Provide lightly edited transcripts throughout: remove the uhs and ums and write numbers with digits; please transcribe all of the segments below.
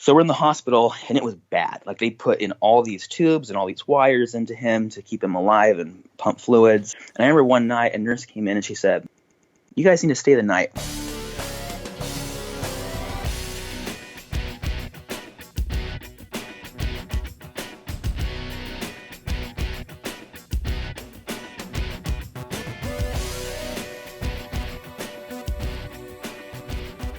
So we're in the hospital, and it was bad. Like, they put in all these tubes and all these wires into him to keep him alive and pump fluids. And I remember one night a nurse came in and she said, "You guys need to stay the night."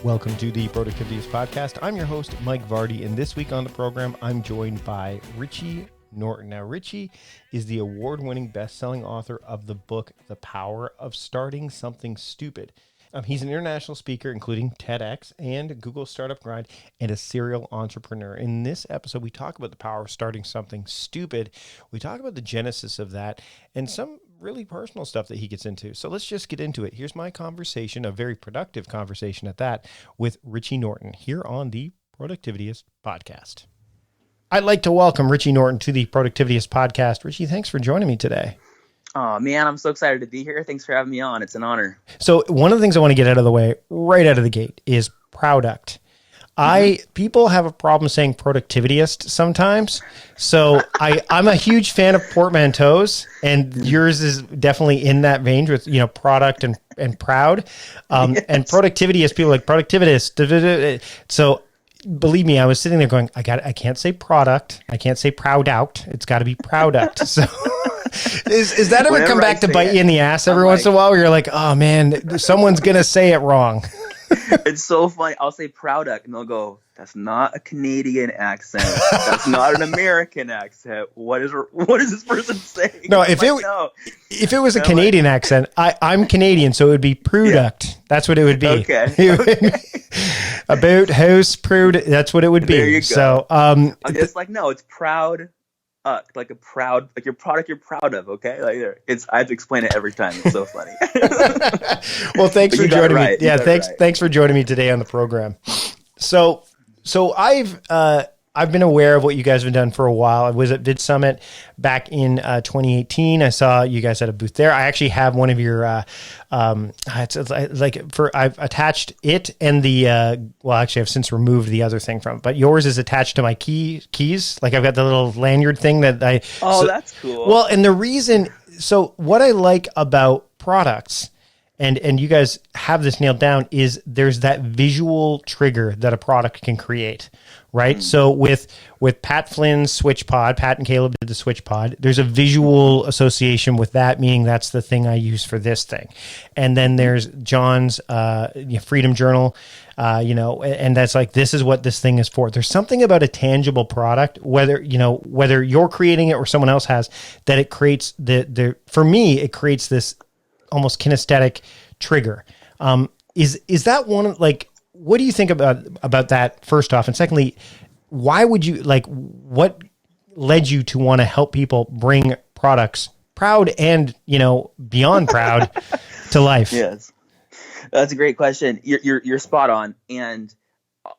Welcome to the Productivityist Podcast. I'm your host, Mike Vardy, and this week on the program, I'm joined by Richie Norton. Now, Richie is the award-winning best-selling author of the book, The Power of Starting Something Stupid. He's an international speaker, including TEDx and Google Startup Grind, and a serial entrepreneur. In this episode, we talk about the power of starting something stupid. We talk about the genesis of that and some really personal stuff that he gets into. So let's just get into it. Here's my conversation, a very productive conversation at that, with Richie Norton here on the Productivityist Podcast. I'd like to welcome Richie Norton to the Productivityist Podcast. Richie, thanks for joining me today. Oh, man, I'm so excited to be here. Thanks for having me on. It's an honor. So one of the things I want to get out of the way right out of the gate is product. People have a problem saying productivityist sometimes. So I'm a huge fan of portmanteaus, and yours is definitely in that vein with, product and proud. Yes. And productivityist, people like productivitist. So believe me, I was sitting there going, I can't say product. I can't say proud out. It's got to be product. So is that ever Whenever come back to bite you in the ass every once in a while where you're like, oh man, someone's going to say it wrong? It's so funny. I'll say product, and they'll go, "That's not a Canadian accent. That's not an American accent. What is this person saying?" No, if it was a Canadian accent, I'm Canadian, so it would be product. Yeah. That's what it would be. Okay. About house prude. That's what it would be. There you go. So, it's like, no, it's proud. Like your product you're proud of, okay? I have to explain it every time. It's so funny. Well, thanks for joining me. Yeah, thanks for joining me today on the program. So I've been aware of what you guys have done for a while. I was at Vid Summit back in 2018. I saw you guys had a booth there. I actually have one of your I've attached it and actually I've since removed the other thing from it, but yours is attached to my keys. Like I've got the little lanyard thing that that's cool. Well, and the reason, so what I like about products, and you guys have this nailed down, is there's that visual trigger that a product can create, right? So with Pat Flynn's Switch Pod, Pat and Caleb did the Switch Pod, there's a visual association with that, meaning that's the thing I use for this thing. And then there's John's Freedom Journal, and that's like, this is what this thing is for. There's something about a tangible product, whether you're creating it or someone else has, that it creates for me, it creates this almost kinesthetic trigger. Is that one, like, what do you think about that, first off? And secondly, why would you, what led you to want to help people bring products, proud and, beyond proud, to life? Yes. That's a great question. You're spot on. And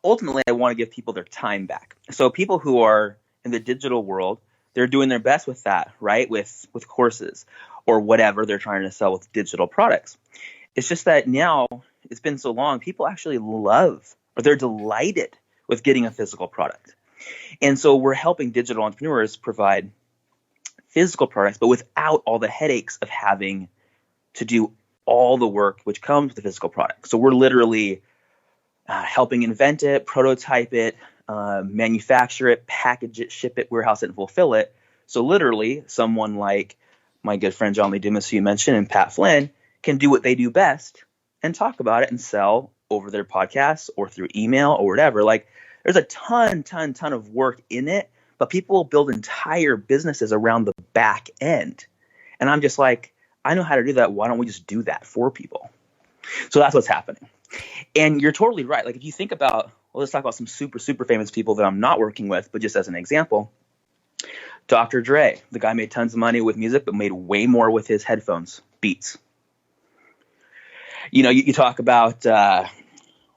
ultimately, I want to give people their time back. So people who are in the digital world, they're doing their best with that, right? With courses or whatever they're trying to sell with digital products. It's just that now it's been so long, people actually love, or they're delighted with getting a physical product. And so we're helping digital entrepreneurs provide physical products, but without all the headaches of having to do all the work which comes with the physical product. So we're literally helping invent it, prototype it, manufacture it, package it, ship it, warehouse it, and fulfill it. So literally, someone like my good friend John Lee Dumas, who you mentioned, and Pat Flynn, can do what they do best and talk about it and sell over their podcasts or through email or whatever. Like, there's a ton of work in it, but people build entire businesses around the back end. And I'm just like, I know how to do that. Why don't we just do that for people? So that's what's happening. And you're totally right. Like, if you think about, let's talk about some super, super famous people that I'm not working with, but just as an example, Dr. Dre, the guy made tons of money with music, but made way more with his headphones, Beats. You talk about,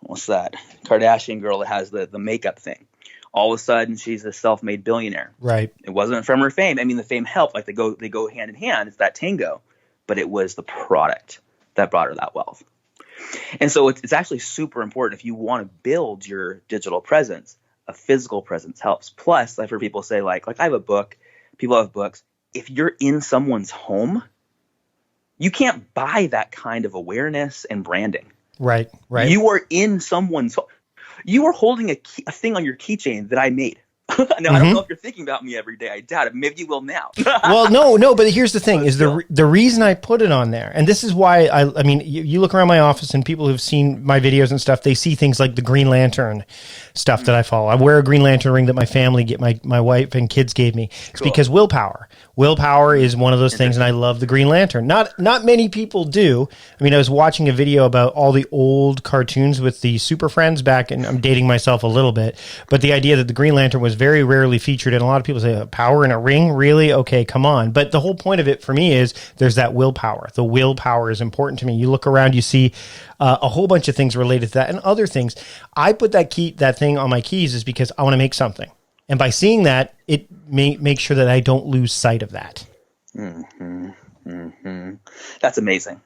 what's that Kardashian girl that has the makeup thing. All of a sudden, she's a self-made billionaire. Right. It wasn't from her fame. I mean, the fame helped. Like, they go hand in hand. It's that tango. But it was the product that brought her that wealth. And so it's actually super important if you want to build your digital presence. a physical presence helps. Plus, I've heard people say like I have a book, people have books. If you're in someone's home, you can't buy that kind of awareness and branding. Right. You are in someone's home. You are holding a thing on your keychain that I made. Now, I don't know if you're thinking about me every day. I doubt it. Maybe you will now. Well, no, but here's the thing is the reason I put it on there. And this is why I mean, you look around my office and people who've seen my videos and stuff, they see things like the Green Lantern stuff that I follow. I wear a Green Lantern ring that my family, my wife and kids gave me. It's because willpower is one of those things. And I love the Green Lantern. Not many people do. I mean, I was watching a video about all the old cartoons with the Super Friends back, and I'm dating myself a little bit, but the idea that the Green Lantern was very rarely featured, and a lot of people say power in a ring, really? Okay, come on. But the whole point of it for me is there's that willpower. The willpower is important to me. You look around, you see a whole bunch of things related to that and other things. I put that thing on my keys is because I want to make something. And by seeing that, it makes sure that I don't lose sight of that. That's amazing.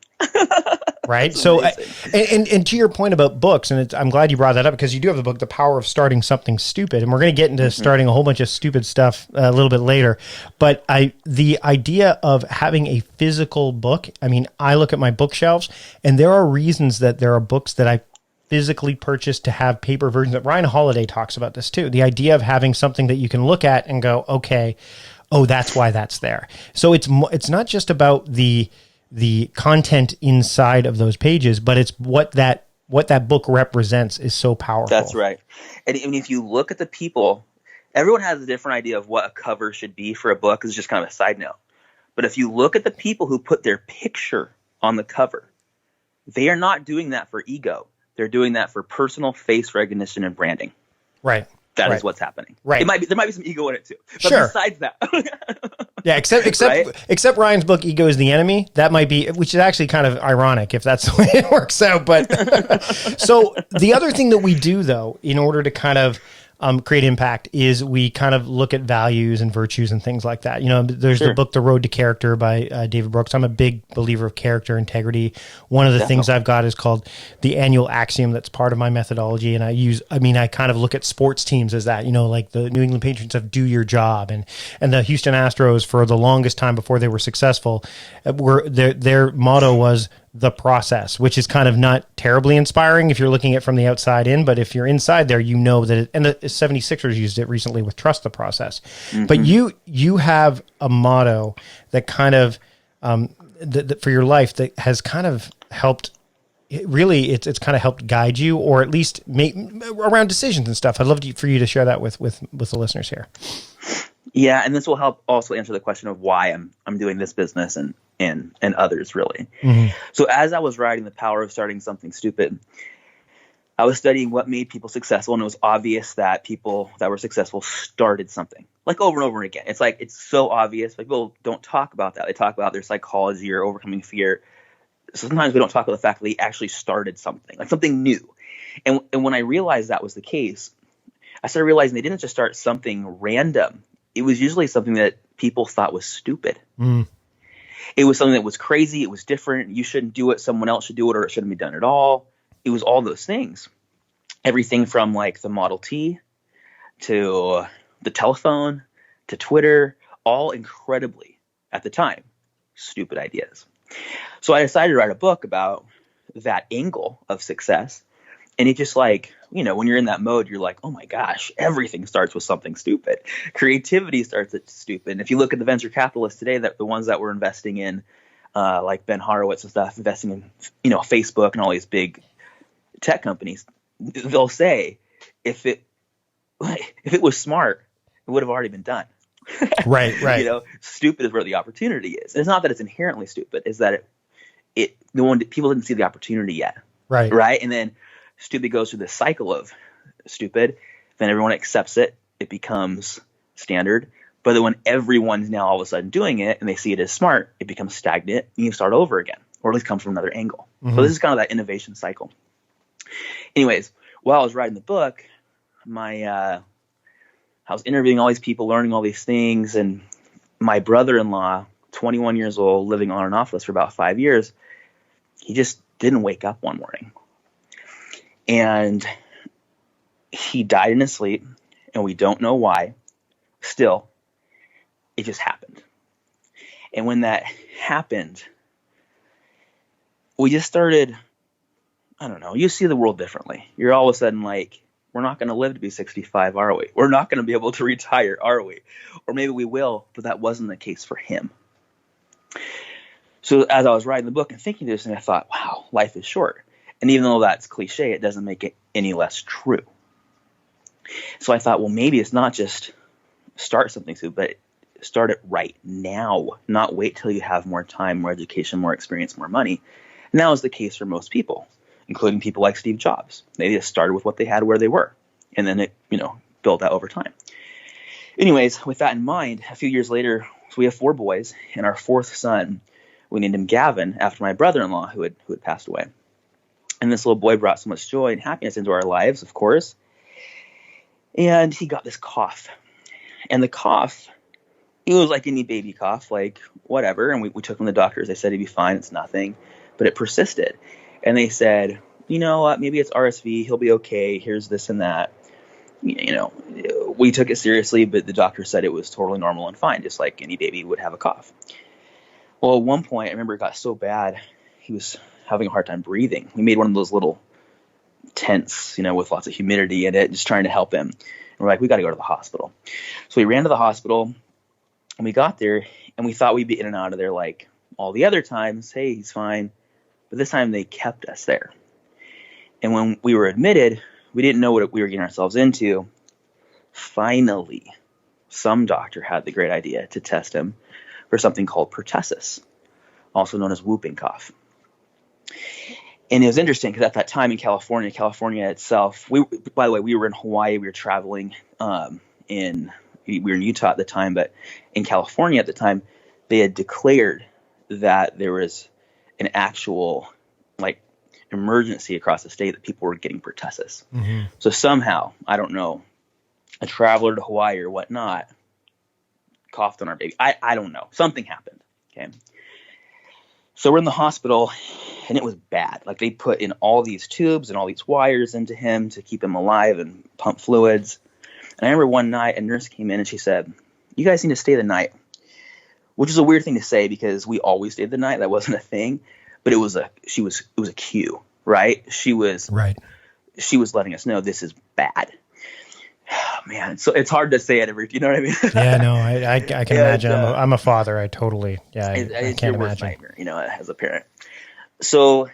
Right. That's so, amazing. and to your point about books, and I'm glad you brought that up because you do have the book, The Power of Starting Something Stupid. And we're going to get into starting a whole bunch of stupid stuff a little bit later. But the idea of having a physical book, I mean, I look at my bookshelves and there are reasons that there are books that I physically purchased to have paper versions. That Ryan Holiday talks about this too. The idea of having something that you can look at and go, okay, oh, that's why that's there. So it's not just about the content inside of those pages, but it's what that book represents is so powerful. That's right. And if you look at the people, everyone has a different idea of what a cover should be for a book. It's just kind of a side note. But if you look at the people who put their picture on the cover, they are not doing that for ego. They're doing that for personal face recognition and branding. Right. That is what's happening. Right. There might be some ego in it too. But sure. Besides that. Yeah, except Ryan's book, Ego is the Enemy. That might be, which is actually kind of ironic if that's the way it works out. But so the other thing that we do though, in order to kind of create impact is we kind of look at values and virtues and things like that. You know, there's the book, The Road to Character by David Brooks. I'm a big believer of character integrity. One of the things I've got is called the annual axiom. That's part of my methodology. And I kind of look at sports teams as that, you know, like the New England Patriots of do your job and the Houston Astros for the longest time before they were successful, their motto was the process, which is kind of not terribly inspiring if you're looking at it from the outside in, but if you're inside there, you know that and the 76ers used it recently with trust the process. But you have a motto that kind of that for your life that has kind of helped. Really, it's kind of helped guide you, or at least make around decisions and stuff. I'd love for you to share that with the listeners here. Yeah, and this will help also answer the question of why I'm doing this business and others, really. So as I was writing The Power of Starting Something Stupid, I was studying what made people successful, and it was obvious that people that were successful started something, like over and over again. It's like, it's so obvious. Like, people don't talk about that. They talk about their psychology or overcoming fear. Sometimes we don't talk about the fact that they actually started something, like something new. And when I realized that was the case, I started realizing they didn't just start something random. It was usually something that people thought was stupid. It was something that was crazy. It was different. You shouldn't do it. Someone else should do it, or it shouldn't be done at all. It was all those things. Everything from like the Model T to the telephone to Twitter, all incredibly, at the time, stupid ideas. So I decided to write a book about that angle of success. And it just like, you know, when you're in that mode, you're like, oh my gosh, everything starts with something stupid. Creativity starts at stupid. And if you look at the venture capitalists today, that the ones that were investing in, like Ben Horowitz and stuff, investing in, you know, Facebook and all these big tech companies, they'll say, if it was smart, it would have already been done. Right. You know, stupid is where the opportunity is. And it's not that it's inherently stupid, it's that people didn't see the opportunity yet. Right. And then stupid goes through this cycle of stupid, then everyone accepts it, it becomes standard. But then when everyone's now all of a sudden doing it and they see it as smart, it becomes stagnant and you start over again, or at least come from another angle. So this is kind of that innovation cycle. Anyways, while I was writing the book, I was interviewing all these people, learning all these things, and my brother-in-law, 21 years old, living on and off with us for about 5 years, he just didn't wake up one morning. And he died in his sleep. and we don't know why. Still, it just happened. And when that happened, we just started, I don't know, you see the world differently. You're all of a sudden like, we're not going to live to be 65, are we? We're not going to be able to retire, are we? Or maybe we will, but that wasn't the case for him. So as I was writing the book and thinking this, and I thought, wow, life is short. And even though that's cliche, it doesn't make it any less true. So I thought, well, maybe it's not just start something soon, but start it right now, not wait till you have more time, more education, more experience, more money. And that was the case for most people, including people like Steve Jobs. They just started with what they had where they were, and then it, built out over time. Anyways, with that in mind, a few years later, so we have 4 boys, and our 4th son, we named him Gavin after my brother-in-law who had passed away. And this little boy brought so much joy and happiness into our lives, of course. And he got this cough. And the cough, it was like any baby cough, like whatever. And we took him to the doctors. They said he'd be fine. It's nothing. But it persisted. And they said, you know what, maybe it's RSV. He'll be okay. Here's this and that. We took it seriously, but the doctor said it was totally normal and fine, just like any baby would have a cough. Well, at one point, I remember it got so bad, he was having a hard time breathing. We made one of those little tents, with lots of humidity in it, just trying to help him. And we're like, we got to go to the hospital. So we ran to the hospital, and we got there, and we thought we'd be in and out of there like all the other times. Hey, he's fine. But this time they kept us there. And when we were admitted, we didn't know what we were getting ourselves into. Finally, some doctor had the great idea to test him for something called pertussis, also known as whooping cough. And it was interesting because at that time in California itself, by the way, we were in Hawaii, we were traveling, we were in Utah at the time, but in California at the time, they had declared that there was an actual emergency across the state that people were getting pertussis. Mm-hmm. So somehow, I don't know, a traveler to Hawaii or whatnot coughed on our baby. I don't know. Something happened. Okay. So we're in the hospital, and it was bad. Like, they put in all these tubes and all these wires into him to keep him alive and pump fluids. And I remember one night a nurse came in and she said, you guys need to stay the night, which is a weird thing to say because we always stayed the night. That wasn't a thing, but it was a cue, right? She was letting us know this is bad. Man, so it's hard to say it every, you know what I mean? Yeah, no, I can imagine. I'm a father. I totally, I it's can't your worst imagine. nightmare, as a parent. So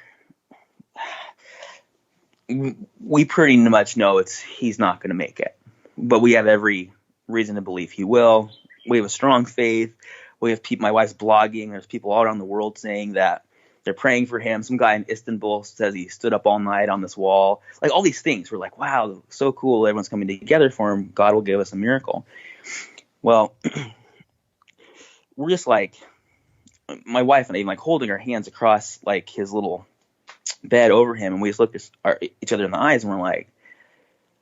we pretty much know he's not going to make it, but we have every reason to believe he will. We have a strong faith. We have people, my wife's blogging. There's people all around the world saying that they're praying for him. Some guy in Istanbul says he stood up all night on this wall. Like, all these things. We're like, wow, so cool. Everyone's coming together for him. God will give us a miracle. Well, we're just like, my wife and I, even holding our hands across his little bed over him. And we just look each other in the eyes and we're like,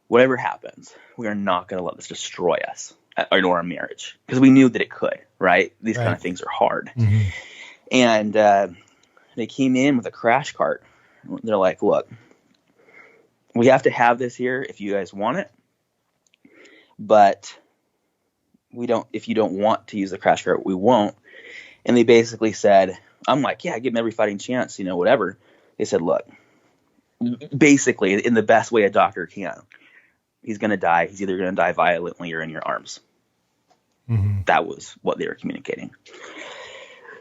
whatever happens, we are not going to let this destroy us or our marriage. Because we knew that it could, right? These kind of things are hard. Mm-hmm. And, they came in with a crash cart. They're like, look, we have to have this here if you guys want it, but if you don't want to use the crash cart, we won't. And they basically said, I'm like, yeah, give him every fighting chance, whatever. They said, look, basically in the best way a doctor can, he's going to die. He's either going to die violently or in your arms. Mm-hmm. That was what they were communicating.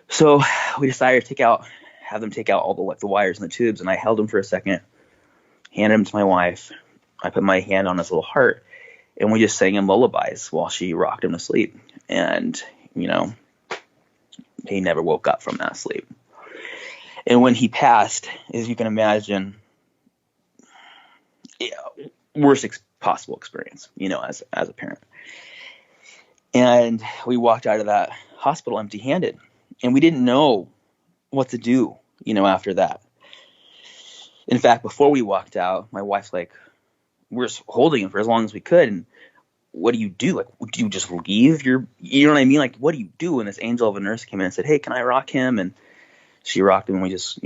So we decided to have them take out all the wires and the tubes, and I held him for a second, handed him to my wife. I put my hand on his little heart, and we just sang him lullabies while she rocked him to sleep. And, he never woke up from that sleep. And when he passed, as you can imagine, worst possible experience, as a parent. And we walked out of that hospital empty-handed, and we didn't know what to do, after that. In fact, before we walked out, my wife's like, we're holding him for as long as we could. And what do you do? Do you just leave you know what I mean? What do you do? And this angel of a nurse came in and said, hey, can I rock him? And she rocked him, and we just,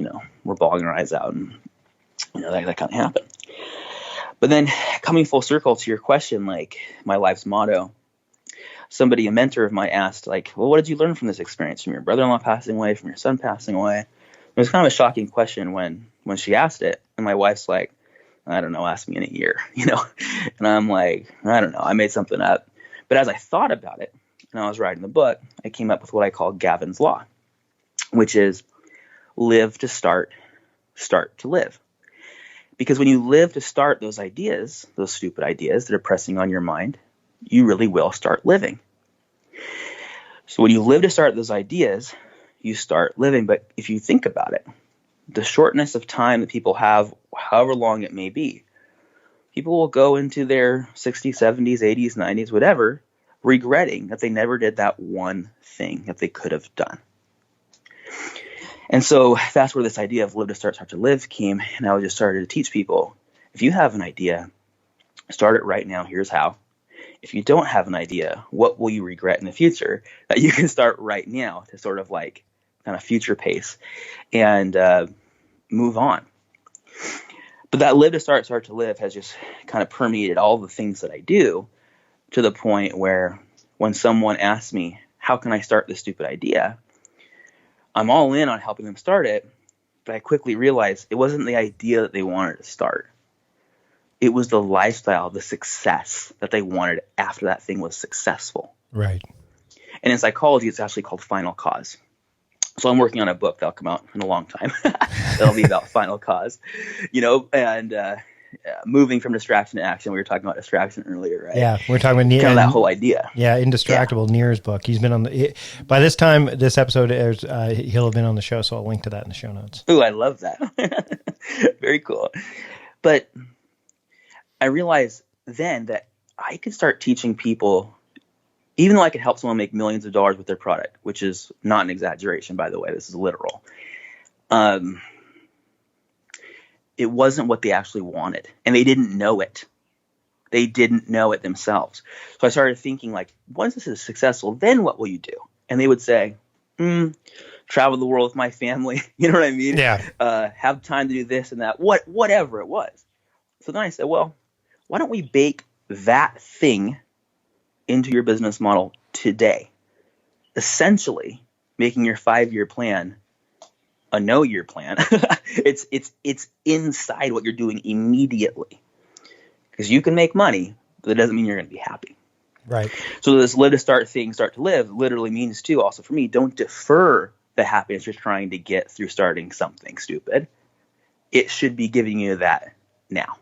we're bawling our eyes out. And, that kind of happened. But then coming full circle to your question, like my life's motto, a mentor of mine asked, like, well, what did you learn from this experience, from your brother-in-law passing away, from your son passing away? It was kind of a shocking question when she asked it. And my wife's like, I don't know, ask me in a year, And I'm like, I don't know, I made something up. But as I thought about it, and I was writing the book, I came up with what I call Gavin's Law, which is live to start, start to live. Because when you live to start those ideas, those stupid ideas that are pressing on your mind, you really will start living. So when you live to start those ideas, you start living. But if you think about it, the shortness of time that people have, however long it may be, people will go into their 60s, 70s, 80s, 90s, whatever, regretting that they never did that one thing that they could have done. And so that's where this idea of live to start, start to live came. And I just started to teach people, if you have an idea, start it right now. Here's how. If you don't have an idea, what will you regret in the future that you can start right now to sort of like kind of future pace and move on. But that live to start, start to live has just kind of permeated all the things that I do, to the point where when someone asks me, how can I start this stupid idea? I'm all in on helping them start it, but I quickly realized it wasn't the idea that they wanted to start. It was the lifestyle, the success that they wanted after that thing was successful. Right. And in psychology, it's actually called final cause. So I'm working on a book that'll come out in a long time. That'll be about final cause, and moving from distraction to action. We were talking about distraction earlier, right? Yeah, we're talking about kind of that whole idea. Yeah, Indistractable, yeah. Near's book. He's been on by this time this episode airs, he'll have been on the show, so I'll link to that in the show notes. Ooh, I love that. Very cool. But I realized then that I could start teaching people, even though I could help someone make millions of dollars with their product, which is not an exaggeration, by the way, this is literal. It wasn't what they actually wanted, and they didn't know it. They didn't know it themselves. So I started thinking, like, once this is successful, then what will you do? And they would say, travel the world with my family. You know what I mean? Yeah. Have time to do this and that, whatever it was. So then I said, well, why don't we bake that thing into your business model today? Essentially making your 5-year plan a no-year plan. It's inside what you're doing immediately. Because you can make money, but it doesn't mean you're going to be happy. Right. So this live to start thing, start to live, literally means too, also for me, don't defer the happiness you're trying to get through starting something stupid. It should be giving you that now.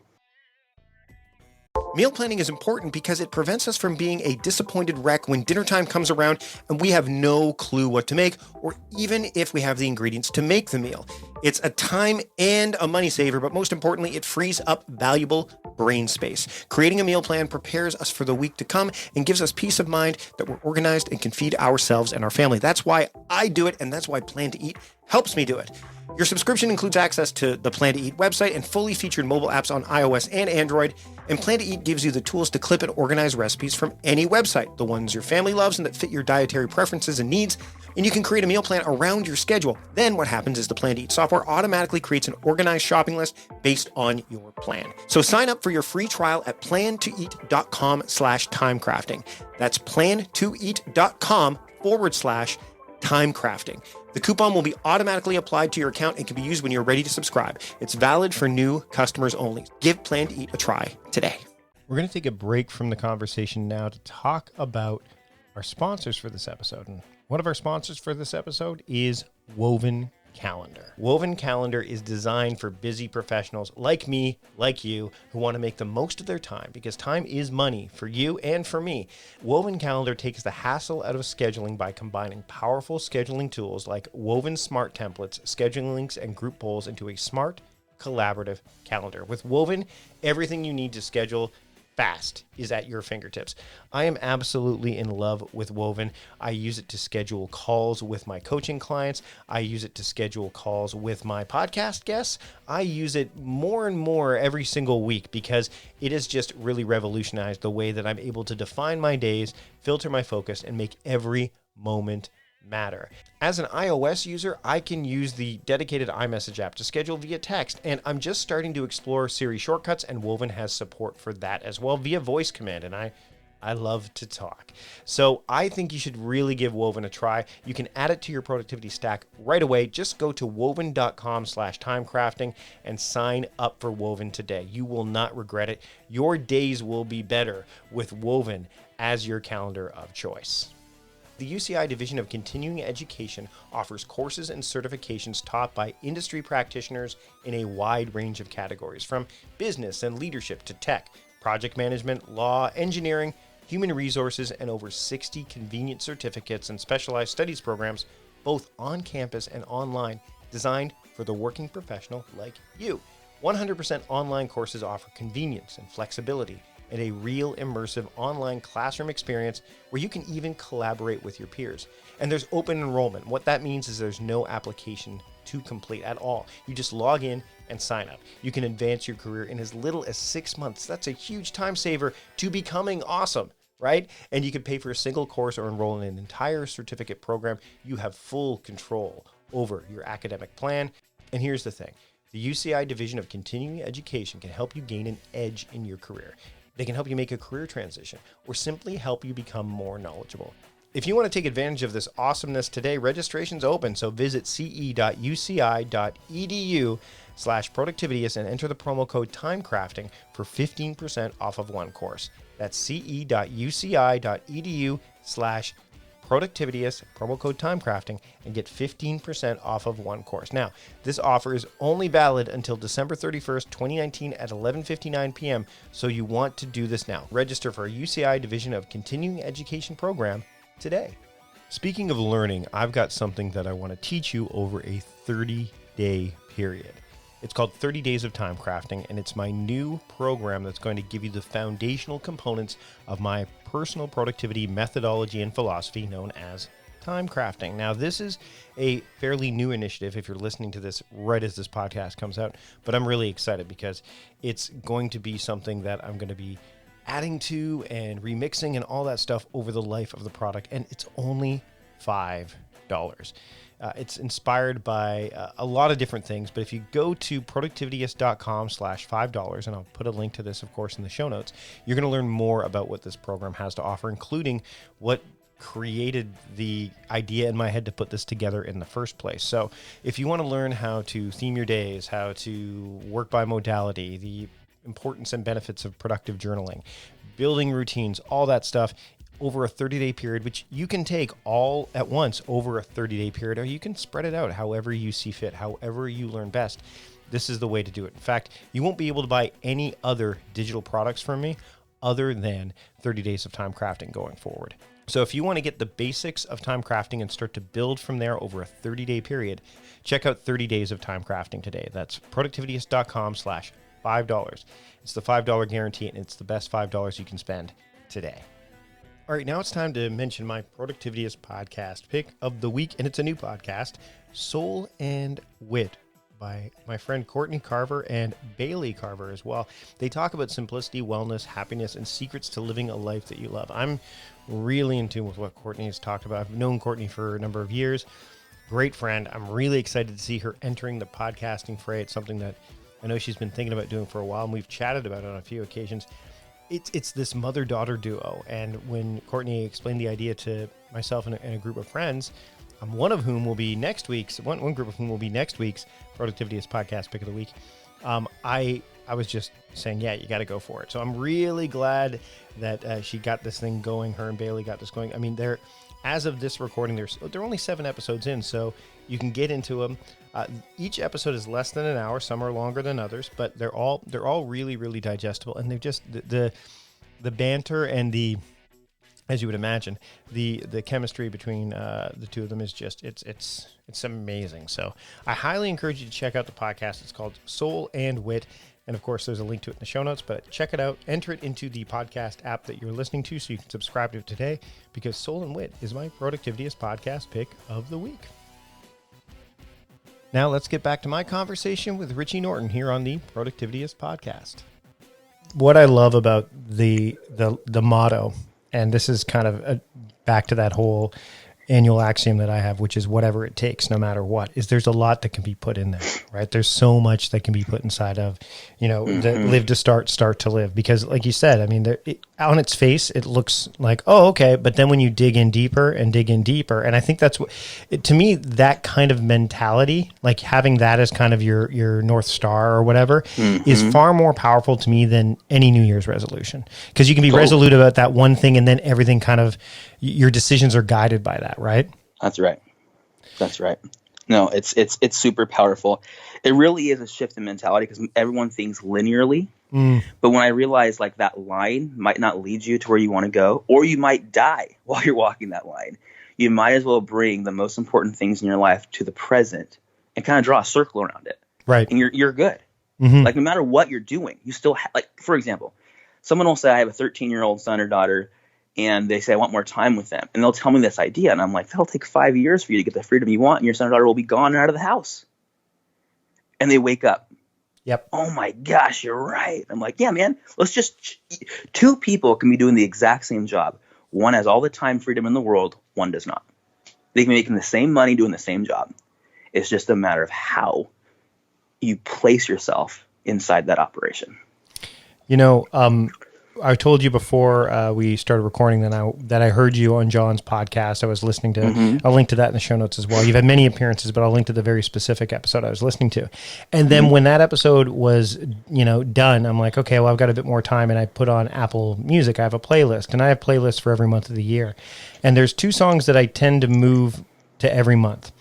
Meal planning is important because it prevents us from being a disappointed wreck when dinner time comes around and we have no clue what to make, or even if we have the ingredients to make the meal. It's a time and a money saver, but most importantly, it frees up valuable brain space. Creating a meal plan prepares us for the week to come and gives us peace of mind that we're organized and can feed ourselves and our family. That's why I do it, and that's why Plan to Eat helps me do it. Your subscription includes access to the Plan to Eat website and fully featured mobile apps on iOS and Android. And Plan to Eat gives you the tools to clip and organize recipes from any website, the ones your family loves and that fit your dietary preferences and needs. And you can create a meal plan around your schedule. Then what happens is the Plan to Eat software automatically creates an organized shopping list based on your plan. So sign up for your free trial at plantoeat.com/timecrafting. That's plantoeat.com/timecrafting. The coupon will be automatically applied to your account and can be used when you're ready to subscribe. It's valid for new customers only. Give Plan to Eat a try today. We're going to take a break from the conversation now to talk about our sponsors for this episode. And one of our sponsors for this episode is Woven Calendar. Woven Calendar is designed for busy professionals like me, like you, who want to make the most of their time, because time is money for you and for me. Woven Calendar takes the hassle out of scheduling by combining powerful scheduling tools like Woven Smart Templates, scheduling links, and group polls into a smart, collaborative calendar. With Woven, everything you need to schedule fast is at your fingertips. I am absolutely in love with Woven. I use it to schedule calls with my coaching clients. I use it to schedule calls with my podcast guests. I use it more and more every single week because it has just really revolutionized the way that I'm able to define my days, filter my focus, and make every moment matter. As an iOS user, I can use the dedicated iMessage app to schedule via text, and I'm just starting to explore Siri shortcuts, and Woven has support for that as well via voice command, and I love to talk. So I think you should really give Woven a try. You can add it to your productivity stack right away. Just go to woven.com/timecrafting and sign up for Woven today. You will not regret it. Your days will be better with Woven as your calendar of choice. The UCI Division of Continuing Education offers courses and certifications taught by industry practitioners in a wide range of categories, from business and leadership to tech, project management, law, engineering, human resources, and over 60 convenient certificates and specialized studies programs, both on campus and online, designed for the working professional like you. 100% online courses offer convenience and flexibility and a real immersive online classroom experience where you can even collaborate with your peers. And there's open enrollment. What that means is there's no application to complete at all. You just log in and sign up. You can advance your career in as little as 6 months. That's a huge time saver to becoming awesome, right? And you can pay for a single course or enroll in an entire certificate program. You have full control over your academic plan. And here's the thing. The UCI Division of Continuing Education can help you gain an edge in your career. They can help you make a career transition or simply help you become more knowledgeable. If you want to take advantage of this awesomeness today, registration's open. So visit ce.uci.edu/productivityist and enter the promo code TIMECRAFTING for 15% off of one course. That's ce.uci.edu/productivityist, promo code TIMECRAFTING, and get 15% off of one course. Now, this offer is only valid until December 31st, 2019 at 11:59 p.m., so you want to do this now. Register for a UCI Division of Continuing Education program today. Speaking of learning, I've got something that I want to teach you over a 30-day period. It's called 30 Days of Time Crafting, and it's my new program that's going to give you the foundational components of my personal productivity methodology and philosophy known as time crafting. Now, this is a fairly new initiative if you're listening to this right as this podcast comes out, but I'm really excited because it's going to be something that I'm going to be adding to and remixing and all that stuff over the life of the product, and it's only $5. It's inspired by a lot of different things, but if you go to productivityist.com/$5, and I'll put a link to this, of course, in the show notes, you're going to learn more about what this program has to offer, including what created the idea in my head to put this together in the first place. So if you want to learn how to theme your days, how to work by modality, the importance and benefits of productive journaling, building routines, all that stuff, over a 30-day period, which you can take all at once over a 30-day period, or you can spread it out however you see fit, however you learn best. This is the way to do it. In fact, you won't be able to buy any other digital products from me other than 30 Days of Time Crafting going forward. So if you want to get the basics of time crafting and start to build from there over a 30-day period, check out 30 Days of Time Crafting today. That's productivityist.com/$5. It's the $5 guarantee, and it's the best $5 you can spend today. All right, now it's time to mention my Productivityist podcast pick of the week, and it's a new podcast, Soul and Wit, by my friend Courtney Carver and Bailey Carver as well. They talk about simplicity, wellness, happiness, and secrets to living a life that you love. I'm really in tune with what Courtney has talked about. I've known Courtney for a number of years. Great friend. I'm really excited to see her entering the podcasting fray. It's something that I know she's been thinking about doing for a while, and we've chatted about it on a few occasions. It's this mother-daughter duo, and when Courtney explained the idea to myself and a group of friends, one of whom will be next week's Productivityist podcast pick of the week, I was just saying, yeah, you got to go for it. So I'm really glad that she got this thing going. Her and Bailey got this going. I mean, as of this recording, they're only 7 episodes in, so you can get into them. Each episode is less than an hour. Some are longer than others, but they're all really, really digestible. And they're just the banter and as you would imagine, the chemistry between the two of them is just it's amazing. So I highly encourage you to check out the podcast. It's called Soul and Wit. And of course, there's a link to it in the show notes, but check it out. Enter it into the podcast app that you're listening to so you can subscribe to it today, because Soul and Wit is my Productivityist podcast pick of the week. Now let's get back to my conversation with Richie Norton here on the Productivityist podcast. What I love about the motto, and this is kind of back to that whole annual axiom that I have, which is whatever it takes, no matter what, is there's a lot that can be put in there, right? There's so much that can be put inside of, the live to start to live. Because like you said, I mean, on its face, it looks like, oh, okay. But then when you dig in deeper, and I think that's what, to me, that kind of mentality, like having that as kind of your North Star or whatever, is far more powerful to me than any New Year's resolution. Because you can be resolute about that one thing, and then everything kind of, your decisions are guided by that, right? That's right. No, it's super powerful. It really is a shift in mentality because everyone thinks linearly. But when I realized like that line might not lead you to where you want to go, or you might die while you're walking that line, you might as well bring the most important things in your life to the present and kind of draw a circle around it. Right. And you're good. Like no matter what you're doing, you still like, for example, someone will say, I have a 13-year-old son or daughter, and they say, I want more time with them. And they'll tell me this idea. And I'm like, that'll take 5 years for you to get the freedom you want. And your son or daughter will be gone and out of the house. And they wake up. Yep. Oh my gosh, you're right. I'm like, yeah, man, let's just, two people can be doing the exact same job. One has all the time freedom in the world. One does not. They can be making the same money doing the same job. It's just a matter of how you place yourself inside that operation. I told you before we started recording that I heard you on John's podcast. I was listening to, I'll link to that in the show notes as well. You've had many appearances, but I'll link to the very specific episode I was listening to. And then when that episode was, done, I'm like, okay, well, I've got a bit more time, and I put on Apple Music. I have a playlist, and I have playlists for every month of the year. And there's two songs that I tend to move to every month.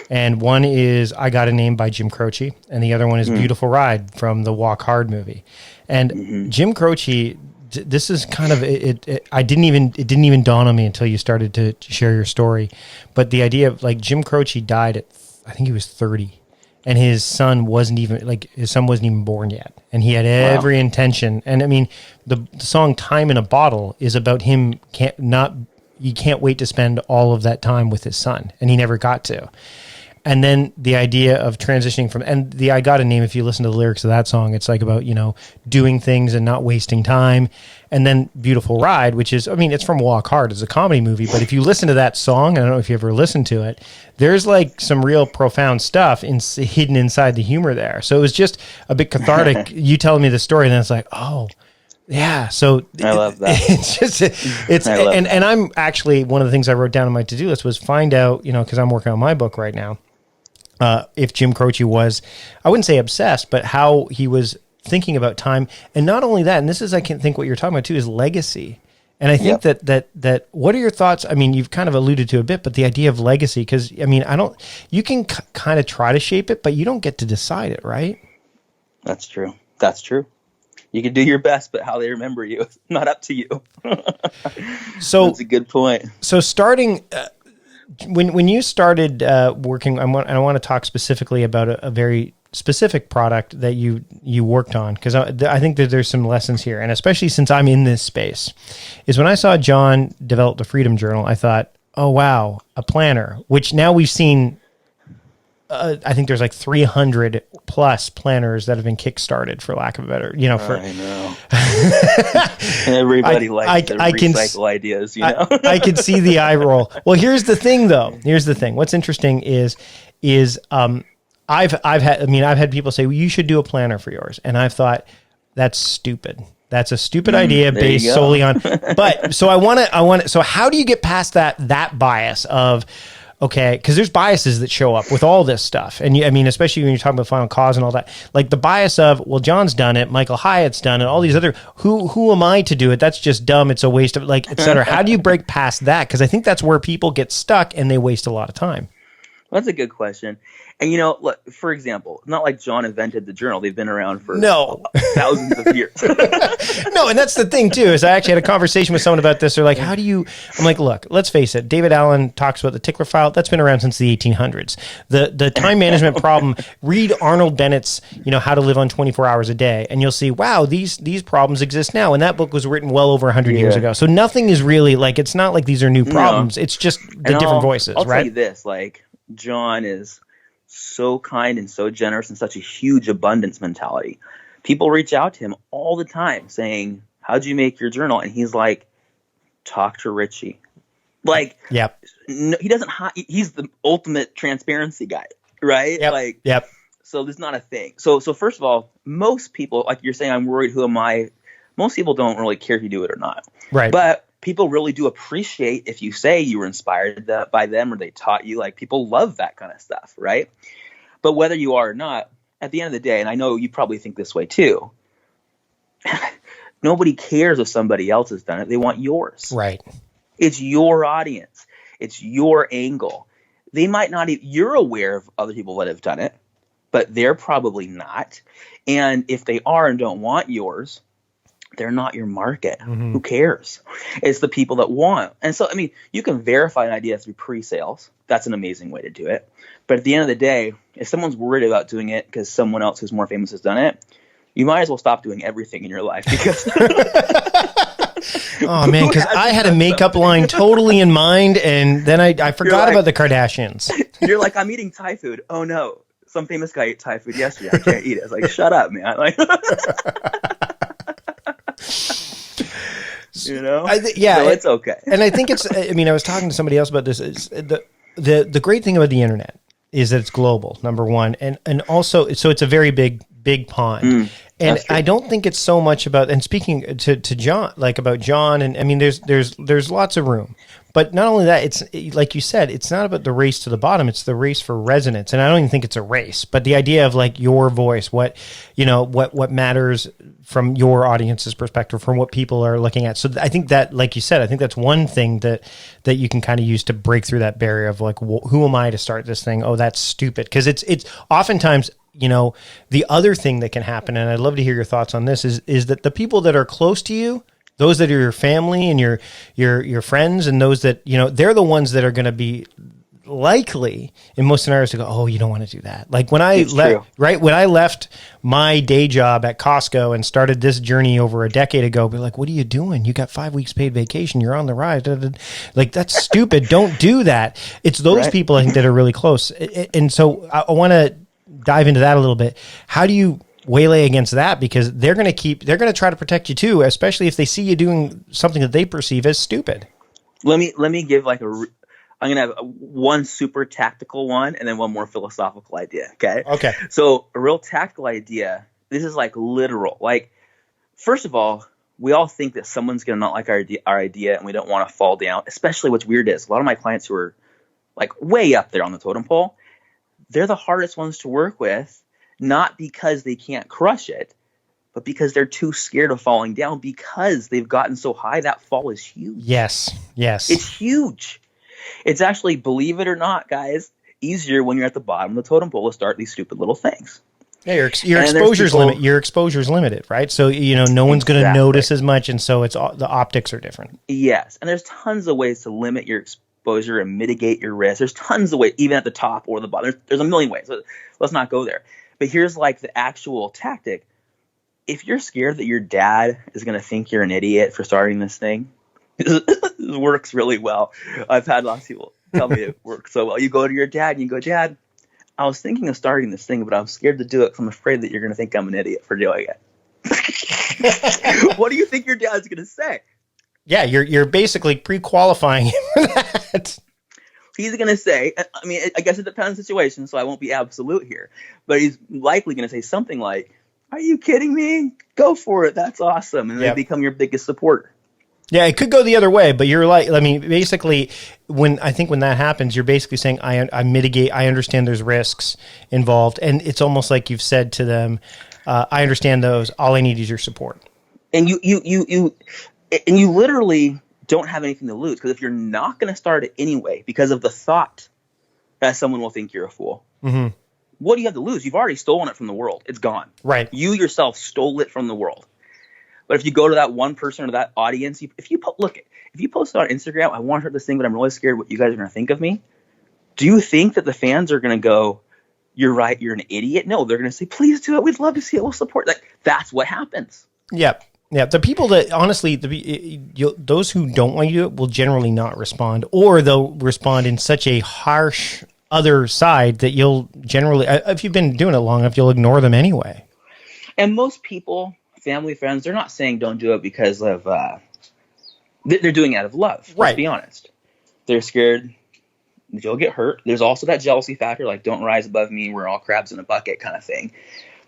And one is I Got a Name by Jim Croce, and the other one is Beautiful Ride from the Walk Hard movie. And Jim Croce, this is kind of it didn't even dawn on me until you started to share your story. But the idea of like Jim Croce died at, I think he was 30, and his son wasn't even born yet, and he had every intention. And I mean, the song "Time in a Bottle" is about him he can't wait to spend all of that time with his son, and he never got to. And then the idea of transitioning from, and the I Got a Name, if you listen to the lyrics of that song, it's like about, doing things and not wasting time. And then Beautiful Ride, which is, I mean, it's from Walk Hard. It's a comedy movie, but if you listen to that song, I don't know if you ever listened to it, there's like some real profound stuff hidden inside the humor there. So it was just a bit cathartic. You telling me the story, and then it's like, oh, yeah, so I love that. And I'm actually, one of the things I wrote down on my to-do list was find out, because I'm working on my book right now, if Jim Croce was, I wouldn't say obsessed, but how he was thinking about time. And not only that, and this is, I can think what you're talking about too, is legacy. And I think that what are your thoughts? I mean, you've kind of alluded to a bit, but the idea of legacy, because I mean, you can kind of try to shape it, but you don't get to decide it, right? That's true. You can do your best, but how they remember you is not up to you. So that's a good point. So starting, when you started working, I want to talk specifically about a very specific product that you worked on, because I think that there's some lessons here, and especially since I'm in this space, is when I saw John develop the Freedom Journal, I thought, oh wow, a planner, which now we've seen. I think there's like 300 plus planners that have been kickstarted, for lack of a better, I know. Everybody likes to recycle ideas, I can see the eye roll. Well, here's the thing, though. What's interesting is I've had people say, well, you should do a planner for yours, and I've thought that's stupid. That's a stupid idea based solely on. But so I want to. So how do you get past that bias of? Okay, because there's biases that show up with all this stuff. And especially when you're talking about Final Cause and all that, like the bias of, well, John's done it, Michael Hyatt's done it, all these other, who am I to do it? That's just dumb. It's a waste of, like, et cetera. How do you break past that? Because I think that's where people get stuck and they waste a lot of time. Well, that's a good question. And, look, for example, not like John invented the journal. They've been around for thousands of years. No, and that's the thing, too, is I actually had a conversation with someone about this. They're like, I'm like, look, let's face it. David Allen talks about the tickler file. That's been around since the 1800s. The time management problem, read Arnold Bennett's, How to Live on 24 Hours a Day, and you'll see, wow, these problems exist now. And that book was written well over 100 years ago. So nothing is really, like, it's not like these are new problems. It's just the different voices, I'll right? tell you this, like, John is so kind and so generous and such a huge abundance mentality. People reach out to him all the time saying, how'd you make your journal? And he's like, talk to Richie. Like, Yep. no, he doesn't. He's the ultimate transparency guy, right? Yep. Like, yep. so there's not a thing. So first of all, most people, like you're saying, I'm worried. Who am I? Most people don't really care if you do it or not. Right. But people really do appreciate if you say you were inspired by them or they taught you. Like, people love that kind of stuff, right? But whether you are or not, at the end of the day, and I know you probably think this way too, nobody cares if somebody else has done it. They want yours. Right. It's your audience. It's your angle. They might not you're aware of other people that have done it, but they're probably not. And if they are and don't want yours, they're not your market. Mm-hmm. Who cares? It's the people that want. And so, I mean, you can verify an idea through pre-sales. That's an amazing way to do it. But at the end of the day, if someone's worried about doing it because someone else who's more famous has done it, you might as well stop doing everything in your life because oh man, because I had a makeup line totally in mind, and then I forgot about the Kardashians. You're like, I'm eating Thai food. Oh no, some famous guy ate Thai food yesterday. I can't eat it. It's like, shut up, man. Like, you know, so it's okay. And I think it's. I mean, I was talking to somebody else about this. Is the great thing about the internet is that it's global. Number one, and also, so it's a very big pond. And I don't think it's so much about, and speaking to John, like about John, and I mean, there's lots of room, but not only that, it's like you said, it's not about the race to the bottom, it's the race for resonance. And I don't even think it's a race, but the idea of like your voice, what matters from your audience's perspective, from what people are looking at. So I think that, like you said, I think that's one thing that you can kind of use to break through that barrier of like, who am I to start this thing? Oh, that's stupid. Cause it's oftentimes, the other thing that can happen, and I'd love to hear your thoughts on this, is that the people that are close to you, those that are your family and your friends, and those that, they're the ones that are going to be likely in most scenarios to go, oh, you don't want to do that. Like when I left my day job at Costco and started this journey over a decade ago, be like, what are you doing? You got 5 weeks paid vacation. You're on the rise. Like, that's stupid. Don't do that. It's those people I think that are really close. And so I want to dive into that a little bit. How do you waylay against that? Because they're going to try to protect you too, especially if they see you doing something that they perceive as stupid. Let me give I'm going to have one super tactical one and then one more philosophical idea. Okay. So a real tactical idea. This is like literal. Like, first of all, we all think that someone's going to not like our idea and we don't want to fall down, especially what's weird is a lot of my clients who are like way up there on the totem pole, they're the hardest ones to work with, not because they can't crush it, but because they're too scared of falling down because they've gotten so high. That fall is huge. Yes. It's huge. It's actually, believe it or not, guys, easier when you're at the bottom of the totem pole to start these stupid little things. Yeah, your exposure's limited. Your exposure's limited, right? So, no one's going to notice as much, and so the optics are different. Yes, and there's tons of ways to limit your exposure and mitigate your risk. There's tons of ways, even at the top or the bottom. There's a million ways. So let's not go there. But here's like the actual tactic. If you're scared that your dad is going to think you're an idiot for starting this thing, it works really well. I've had lots of people tell me it works so well. You go to your dad and you go, Dad, I was thinking of starting this thing, but I'm scared to do it because I'm afraid that you're going to think I'm an idiot for doing it. What do you think your dad's going to say? Yeah, you're basically pre-qualifying him for that. He's going to say, I mean, I guess it depends on the situation, so I won't be absolute here. But he's likely going to say something like, are you kidding me? Go for it. That's awesome. And they become your biggest supporter. Yeah, it could go the other way, but you're like, I mean, basically, when that happens, you're basically saying, I mitigate, I understand there's risks involved. And it's almost like you've said to them, I understand those. All I need is your support. And you literally don't have anything to lose, because if you're not going to start it anyway because of the thought that someone will think you're a fool, what do you have to lose? You've already stolen it from the world. It's gone. Right. You yourself stole it from the world. But if you go to that one person or that audience, if you post it on Instagram, I want to start this thing, but I'm really scared what you guys are going to think of me. Do you think that the fans are going to go, you're right, you're an idiot? No, they're going to say, please do it. We'd love to see it. We'll support that. That's what happens. Yep. Yeah, the people that honestly, those who don't want you to do it will generally not respond, or they'll respond in such a harsh other side that you'll generally, if you've been doing it long enough, you'll ignore them anyway. And most people, family, friends, they're not saying don't do it because of, they're doing it out of love. Let's be honest. They're scared you'll get hurt. There's also that jealousy factor, like don't rise above me, we're all crabs in a bucket kind of thing.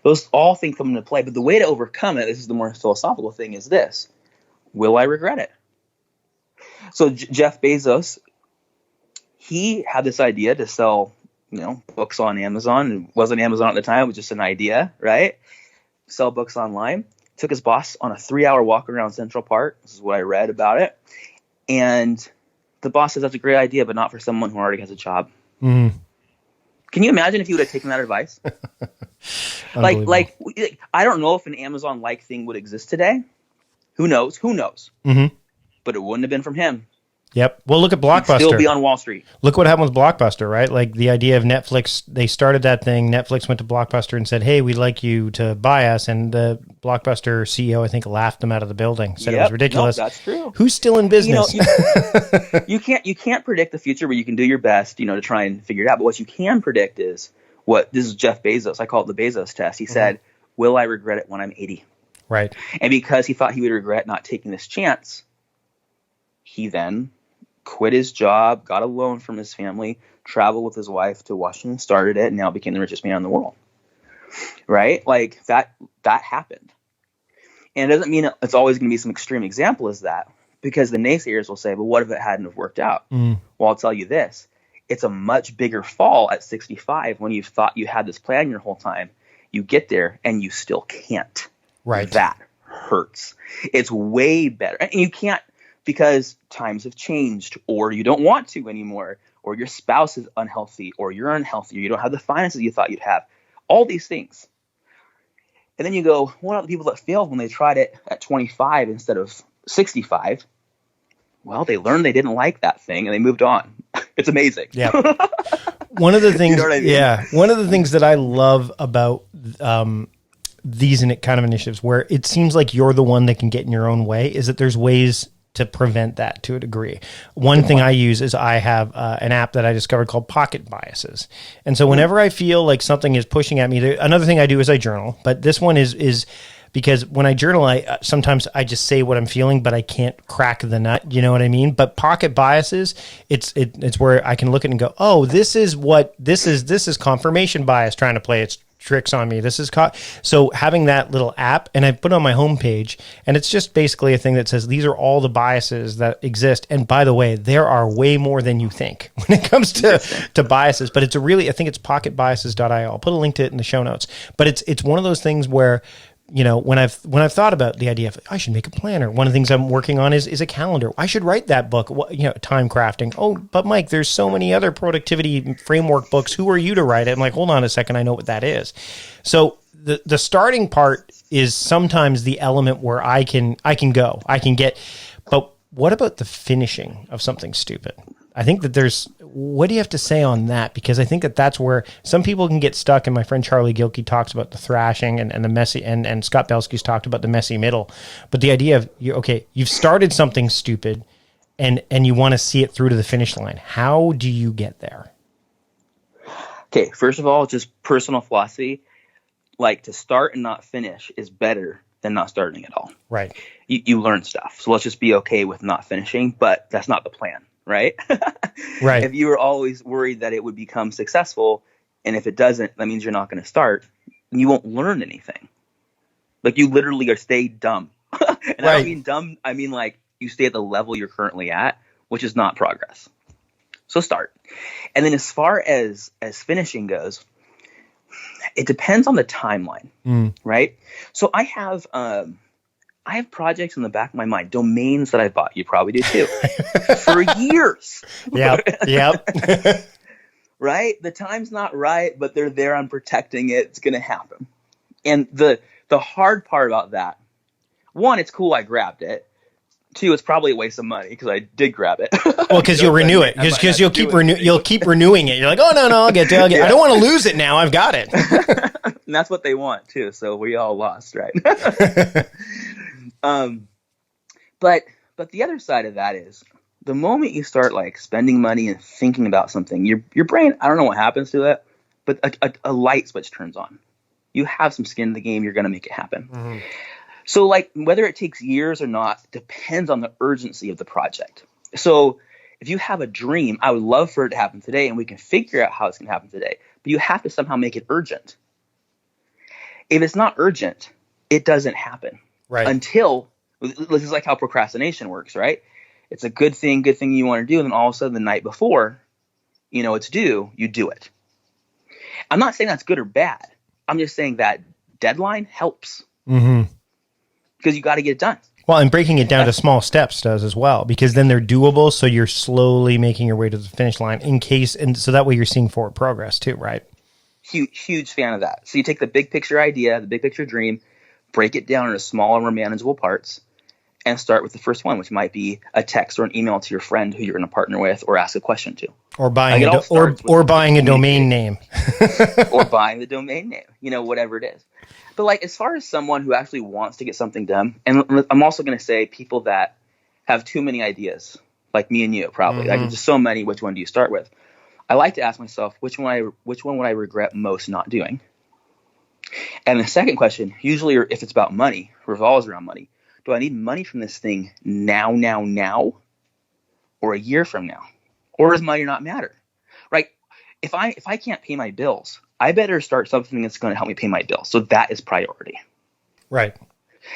Those all things come into play. But the way to overcome it, this is the more philosophical thing, is this: will I regret it? So Jeff Bezos, he had this idea to sell, books on Amazon. It wasn't Amazon at the time; it was just an idea, right? Sell books online. Took his boss on a 3-hour walk around Central Park. This is what I read about it. And the boss says, that's a great idea, but not for someone who already has a job. Mm. Can you imagine if you would have taken that advice? like, I don't know if an Amazon-like thing would exist today. Who knows? Mm-hmm. But it wouldn't have been from him. Yep. Well, look at Blockbuster. He'd still be on Wall Street. Look what happened with Blockbuster, right? Like the idea of Netflix, they started that thing. Netflix went to Blockbuster and said, hey, we'd like you to buy us. And the Blockbuster CEO, I think, laughed them out of the building, said it was ridiculous. No, that's true. Who's still in business? You can't predict the future, but you can do your best, to try and figure it out. But what you can predict is this is Jeff Bezos. I call it the Bezos test. He said, will I regret it when I'm 80? Right. And because he thought he would regret not taking this chance, he then quit his job, got a loan from his family, traveled with his wife to Washington, started it, and now became the richest man in the world. Right? Like that happened. And it doesn't mean it's always going to be some extreme example as that, because the naysayers will say, well, what if it hadn't have worked out? Well, I'll tell you this. It's a much bigger fall at 65 when you've thought you had this plan your whole time. You get there and you still can't. Right. That hurts. It's way better. And you can't, because times have changed, or you don't want to anymore, or your spouse is unhealthy, or you're unhealthy, or you don't have the finances you thought you'd have. All these things. And then you go, what about the people that failed when they tried it at 25 instead of 65? Well, they learned they didn't like that thing and they moved on. It's amazing. Yeah. One of the things, one of the things that I love about these kind of initiatives where it seems like you're the one that can get in your own way is that there's ways to prevent that to a degree. One thing I use is I have an app that I discovered called Pocket Biases. And so whenever I feel like something is pushing at me, another thing I do is I journal, but this one is because when I journal, sometimes I just say what I'm feeling, but I can't crack the nut. You know what I mean? But Pocket Biases, it's where I can look at it and go, oh, this is confirmation bias trying to play its tricks on me. So having that little app, and I put it on my homepage, and it's just basically a thing that says these are all the biases that exist. And by the way, there are way more than you think when it comes to biases. But I think it's pocketbiases.io. I'll put a link to it in the show notes. But it's one of those things where, when I've thought about the idea of I should make a planner, one of the things I'm working on is a calendar. I should write that book, time crafting. Oh, but Mike, there's so many other productivity framework books. Who are you to write it? I'm like, hold on a second. I know what that is. So the starting part is sometimes the element where I can get, but what about the finishing of something stupid? I think that what do you have to say on that? Because I think that that's where some people can get stuck. And my friend Charlie Gilkey talks about the thrashing and the messy, and Scott Belsky's talked about the messy middle. But the idea of, you've started something stupid and you want to see it through to the finish line. How do you get there? Okay, first of all, just personal philosophy. Like, to start and not finish is better than not starting at all. Right. You learn stuff. So let's just be okay with not finishing, but that's not the plan. Right? Right. If you were always worried that it would become successful, and if it doesn't, that means you're not going to start, and you won't learn anything. Like, you literally stay dumb. And right. I don't mean dumb, I mean like you stay at the level you're currently at, which is not progress. So start. And then as far as finishing goes, it depends on the timeline, right? So I have projects in the back of my mind, domains that I bought. You probably do too, for years. Yep. Right? The time's not right, but they're there. I'm protecting it. It's going to happen. And the hard part about that, one, it's cool I grabbed it. Two, it's probably a waste of money because I did grab it. Well, because you'll renew it. Because you'll keep renewing it. You're like, oh no, I'll get it. I don't want to lose it now. I've got it. And that's what they want too. So we all lost, right? But the other side of that is the moment you start like spending money and thinking about something, your brain, I don't know what happens to it, but a light switch turns on. You have some skin in the game. You're going to make it happen. Mm-hmm. So like whether it takes years or not depends on the urgency of the project. So If you have a dream, I would love for it to happen today, and we can figure out how it's going to happen today. But you have to somehow make it urgent. If it's not urgent, it doesn't happen. Right. Until, this is like how procrastination works, right? It's a good thing you want to do, and then all of a sudden the night before, you know it's due, you do it. I'm not saying that's good or bad. I'm just saying that deadline helps. Because you got to get it done. Well, and breaking it down to small steps does as well, because then they're doable. So you're slowly making your way to the finish line and so that way you're seeing forward progress too, right? Huge fan of that. So you take the big picture idea, the big picture dream, break it down into smaller, more manageable parts, and start with the first one, which might be a text or an email to your friend who you're going to partner with or ask a question to. Or buying buying a domain name. Or buying the domain name, you know, whatever it is. But like, as far as someone who actually wants to get something done, and I'm also going to say people that have too many ideas, like me and you probably, like just so many, which one do you start with? I like to ask myself, which one would I regret most not doing? And the second question, usually if it's about money, revolves around money. Do I need money from this thing now, or a year from now? Or does money not matter? Right? If I can't pay my bills, I better start something that's going to help me pay my bills. So that is priority. Right.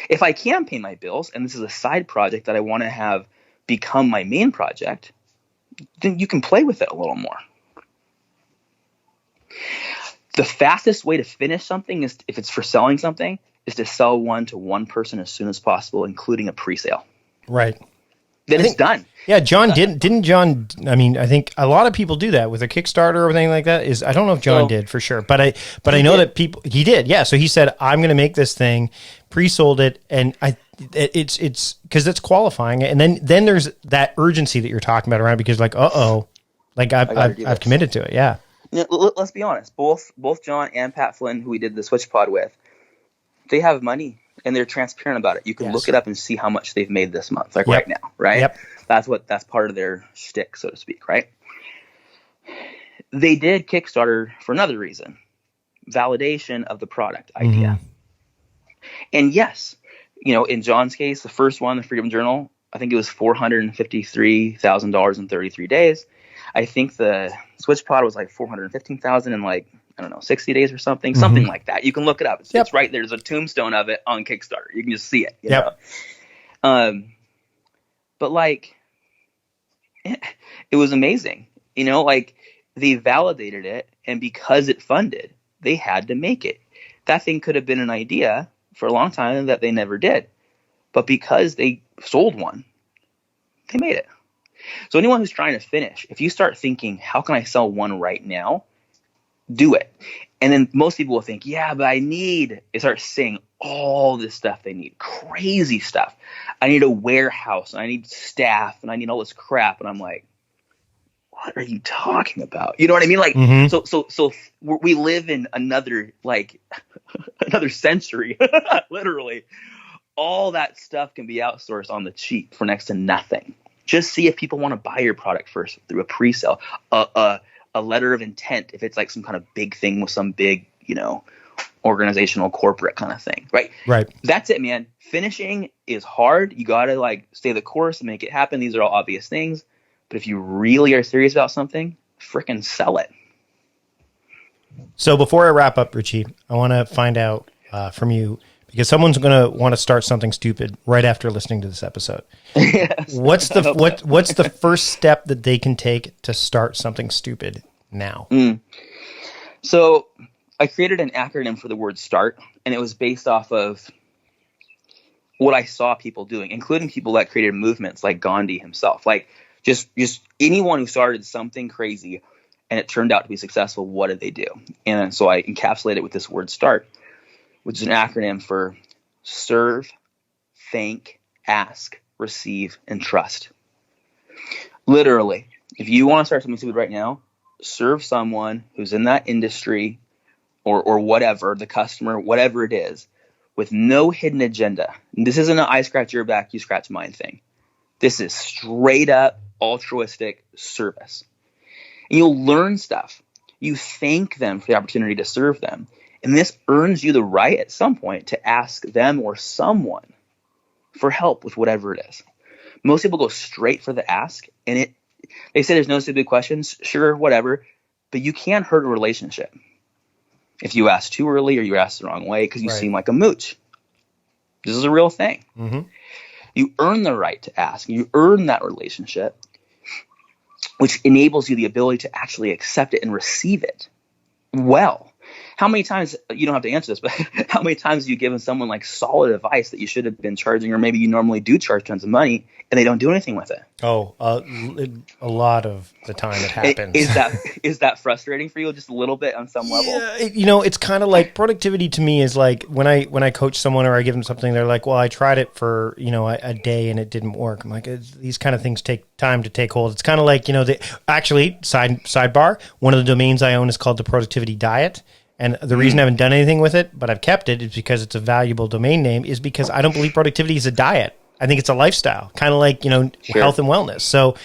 If I can pay my bills, and this is a side project that I want to have become my main project, then you can play with it a little more. The fastest way to finish something is, if it's for selling something, is to sell one to one person as soon as possible, including a pre-sale. Right. Then it's done. Yeah, John didn't John? I mean, I think a lot of people do that with a Kickstarter or anything like that. I don't know if John did for sure, but I know that he did. Yeah, so he said, I'm going to make this thing, pre-sold it, and it's because it's qualifying, and then there's that urgency that you're talking about around, because like I've committed to it. Yeah. You know, let's be honest. Both John and Pat Flynn, who we did the Switch Pod with, they have money. And they're transparent about it. You can look it up and see how much they've made this month, like right now, right? Yep. That's part of their shtick, so to speak, right? They did Kickstarter for another reason: validation of the product idea. And yes, you know, in John's case, the first one, the Freedom Journal, I think it was $453,000 in 33 days. I think the Switch Pod was like $415,000 in like, I don't know, 60 days or something like that. You can look it up. It's right there. There's a tombstone of it on Kickstarter. You can just see it. You know? But like, it was amazing. You know, like, they validated it, and because it funded, they had to make it. That thing could have been an idea for a long time that they never did. But because they sold one, they made it. So anyone who's trying to finish, if you start thinking, how can I sell one right now? Do it. And then most people will think, yeah, but they start saying all this stuff they need, crazy stuff. I need a warehouse, and I need staff, and I need all this crap. And I'm like, what are you talking about? You know what I mean? Like, so we live in another century, literally. All that stuff can be outsourced on the cheap for next to nothing. Just see if people want to buy your product first through a pre-sale, a letter of intent, if it's like some kind of big thing with some big, you know, organizational corporate kind of thing, right? Right. That's it, man. Finishing is hard. You got to like stay the course and make it happen. These are all obvious things. But if you really are serious about something, frickin' sell it. So before I wrap up, Richie, I want to find out from you, because someone's going to want to start something stupid right after listening to this episode. Yes. What's the first step that they can take to start something stupid now? So I created an acronym for the word START, and it was based off of what I saw people doing, including people that created movements like Gandhi himself. Like just anyone who started something crazy and it turned out to be successful, what did they do? And so I encapsulated it with this word START, which is an acronym for serve, thank, ask, receive, and trust. Literally, if you want to start something stupid right now, serve someone who's in that industry or whatever, the customer, whatever it is, with no hidden agenda. This isn't an I scratch your back, you scratch mine thing. This is straight up altruistic service. And you'll learn stuff. You thank them for the opportunity to serve them. And this earns you the right at some point to ask them or someone for help with whatever it is. Most people go straight for the ask, and They say there's no stupid questions. Sure, whatever. But you can hurt a relationship if you ask too early or you ask the wrong way because you seem like a mooch. This is a real thing. Mm-hmm. You earn the right to ask. You earn that relationship, which enables you the ability to actually accept it and receive it well. How many times, you don't have to answer this, but how many times have you given someone like solid advice that you should have been charging, or maybe you normally do charge tons of money and they don't do anything with it? Oh, a lot of the time it happens. Is that frustrating for you just a little bit on some level? Yeah, it's kind of like productivity to me is like when I coach someone or I give them something, they're like, well, I tried it for, a day and it didn't work. I'm like, these kind of things take time to take hold. It's kind of like, actually sidebar, one of the domains I own is called the Productivity Diet. And the reason I haven't done anything with it, but I've kept it, is because it's a valuable domain name, is because I don't believe productivity is a diet. I think it's a lifestyle, kind of like, health and wellness. So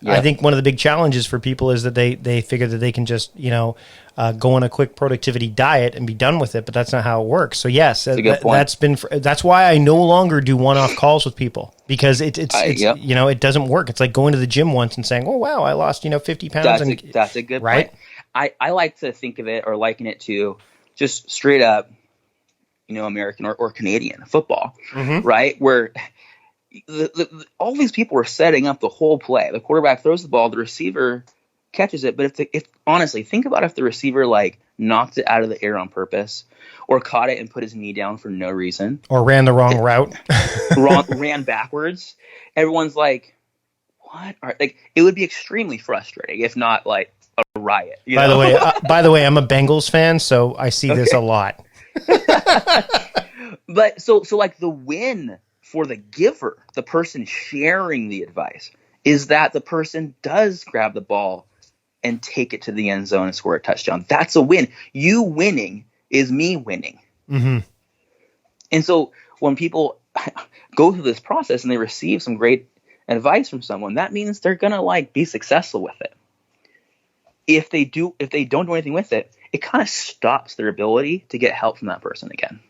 I think one of the big challenges for people is that they figure that they can just, go on a quick productivity diet and be done with it, but that's not how it works. So yes, that's why I no longer do one-off calls with people, because it's it doesn't work. It's like going to the gym once and saying, oh, wow, I lost, 50 pounds. That's a good point. I like to think of it or liken it to just straight up, American or Canadian football, right? Where all these people are setting up the whole play. The quarterback throws the ball, the receiver catches it. But if honestly, think about if the receiver like knocked it out of the air on purpose, or caught it and put his knee down for no reason, or ran the wrong route, ran backwards. Everyone's like, what? Like, it would be extremely frustrating, if not like a riot. By the way, I'm a Bengals fan, so I see this a lot. But so like the win for the giver, the person sharing the advice, is that the person does grab the ball and take it to the end zone and score a touchdown. That's a win. You winning is me winning. Mm-hmm. And so when people go through this process and they receive some great advice from someone, that means they're going to like be successful with it. If they don't do anything with it, it kind of stops their ability to get help from that person again.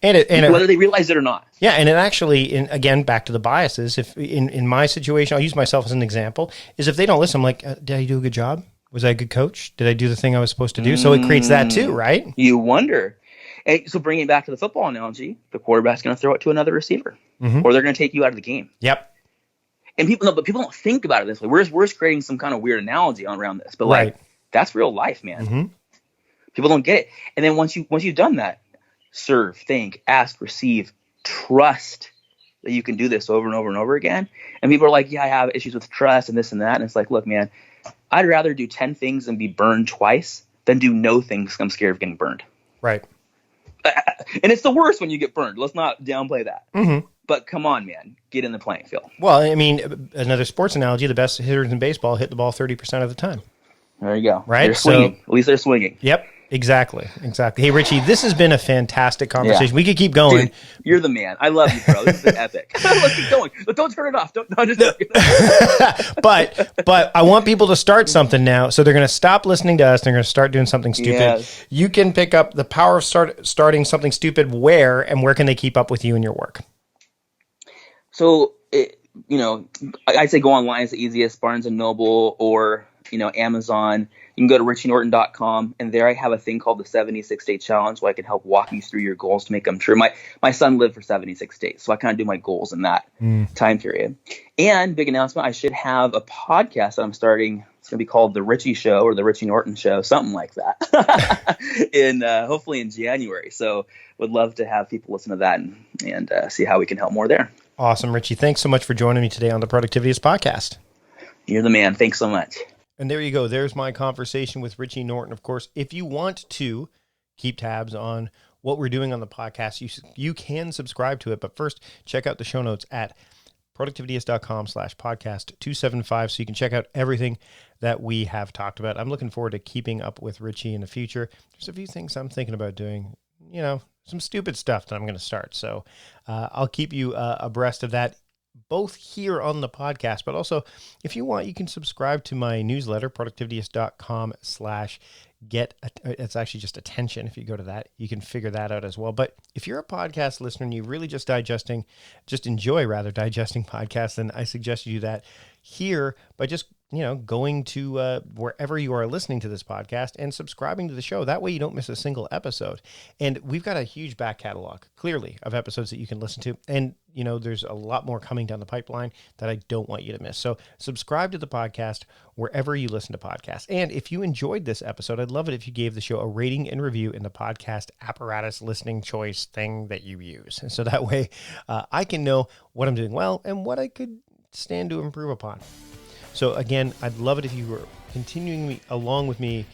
And whether they realize it or not. Yeah, and it actually, again, back to the biases, if in my situation, I'll use myself as an example, is if they don't listen, I'm like, did I do a good job? Was I a good coach? Did I do the thing I was supposed to do? So it creates that too, right? You wonder. And so bringing it back to the football analogy, the quarterback's going to throw it to another receiver, or they're going to take you out of the game. Yep. And people don't think about it this way. We're just creating some kind of weird analogy around this, but like that's real life, man. Mm-hmm. People don't get it. And then once you've done that, serve, think, ask, receive, trust that you can do this over and over and over again. And people are like, yeah, I have issues with trust and this and that. And it's like, look, man, I'd rather do 10 things and be burned twice than do no things because I'm scared of getting burned. Right. And it's the worst when you get burned. Let's not downplay that. Mm-hmm. But come on, man, get in the playing field. Well, I mean, another sports analogy, the best hitters in baseball hit the ball 30% of the time. There you go. Right? They're swinging. At least they're swinging. Yep. Exactly. Hey, Richie, this has been a fantastic conversation. Yeah. We could keep going. Dude, you're the man. I love you, bro. This has been epic. Let's keep going. But don't turn it off. But I want people to start something now. So they're going to stop listening to us. They're going to start doing something stupid. Yes. You can pick up the power of starting something stupid where can they keep up with you and your work? So, I'd say go online is the easiest. Barnes & Noble or, Amazon. You can go to richienorton.com, and there I have a thing called the 76-Day Challenge where I can help walk you through your goals to make them true. My son lived for 76 days, so I kind of do my goals in that time period. And big announcement, I should have a podcast that I'm starting. It's going to be called The Richie Show or The Richie Norton Show, something like that, hopefully in January. So would love to have people listen to that and see how we can help more there. Awesome, Richie. Thanks so much for joining me today on the Productivityist Podcast. You're the man. Thanks so much. And there you go. There's my conversation with Richie Norton. Of course, if you want to keep tabs on what we're doing on the podcast, you can subscribe to it. But first, check out the show notes at productivityist.com/podcast 275 so you can check out everything that we have talked about. I'm looking forward to keeping up with Richie in the future. There's a few things I'm thinking about doing, some stupid stuff that I'm going to start. So I'll keep you abreast of that, both here on the podcast, but also if you want, you can subscribe to my newsletter, productivityist.com/get. It's actually just attention. If you go to that, you can figure that out as well. But if you're a podcast listener and you really just enjoy digesting podcasts, then I suggest you do that here by just going to wherever you are listening to this podcast and subscribing to the show. That way you don't miss a single episode. And we've got a huge back catalog, clearly, of episodes that you can listen to. And, there's a lot more coming down the pipeline that I don't want you to miss. So subscribe to the podcast wherever you listen to podcasts. And if you enjoyed this episode, I'd love it if you gave the show a rating and review in the podcast apparatus listening choice thing that you use. And so that way I can know what I'm doing well and what I could stand to improve upon. So again, I'd love it if you were continuing along with me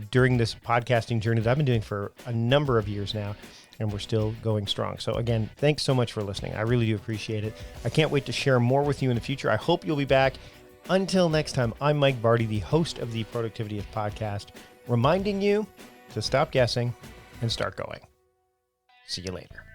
during this podcasting journey that I've been doing for a number of years now, and we're still going strong. So again, thanks so much for listening. I really do appreciate it. I can't wait to share more with you in the future. I hope you'll be back. Until next time, I'm Mike Barty, the host of the Productivity Podcast, reminding you to stop guessing and start going. See you later.